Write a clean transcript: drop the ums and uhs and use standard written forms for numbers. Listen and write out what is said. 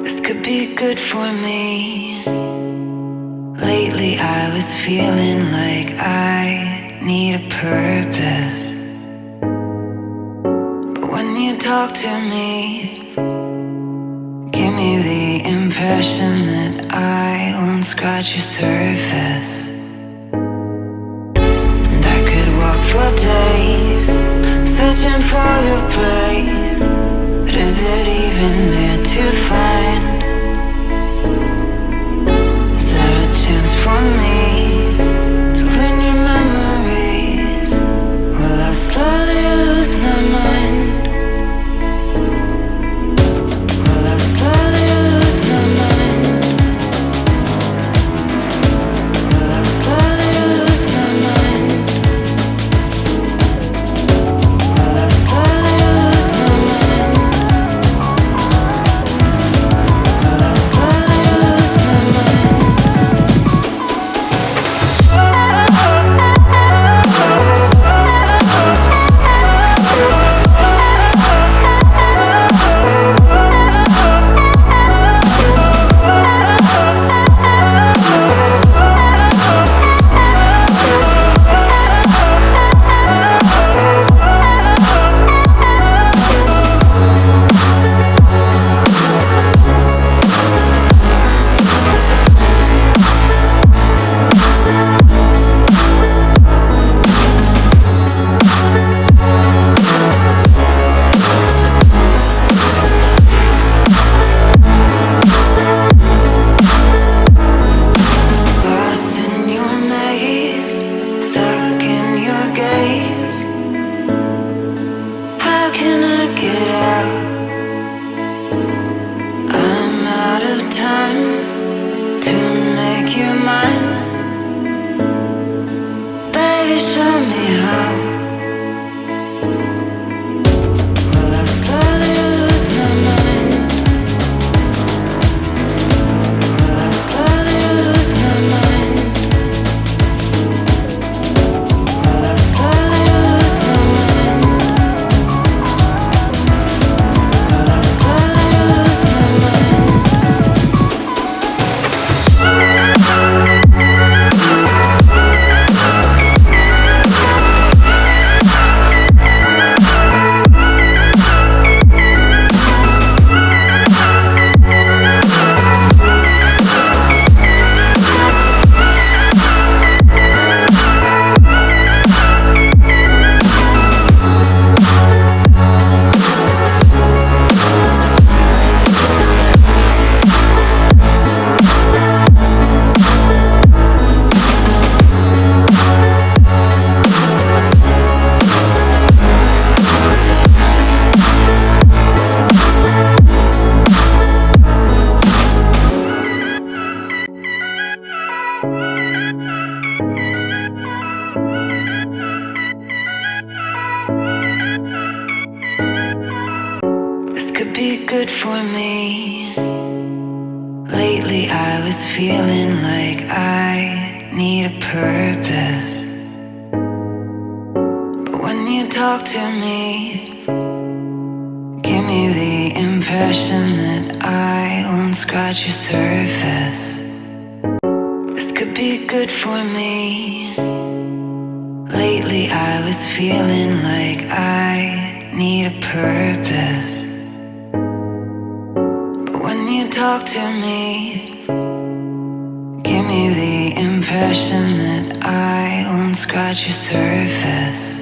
This could be good for me. Lately I was feeling like I need a purpose. But when you talk to me, give me the impression that I won't scratch your surface. And I could walk for days, searching for your praise. But is it even there to find? Is there a chance for me to learn your memories? Will I slowly lose my mind? Will I slowly lose my mind? Will I slowly lose my mind? Will I slowly lose my mind? Will I slowly lose my mind? Lost in your maze, stuck in your gaze. How can I get out? I'm out of time to make you mine. Baby, show me how. Will I slowly lose my mind? Will I slowly lose my mind? Will I slowly lose my mind? Will I slowly lose my mind? This could be good for me. Lately I was feeling like I need a purpose. But when you talk to me, give me the impression that I won't scratch your surface. This could be good for me. Lately I was feeling like I need a purpose. But when you talk to me, give me the impression that I won't scratch your surface.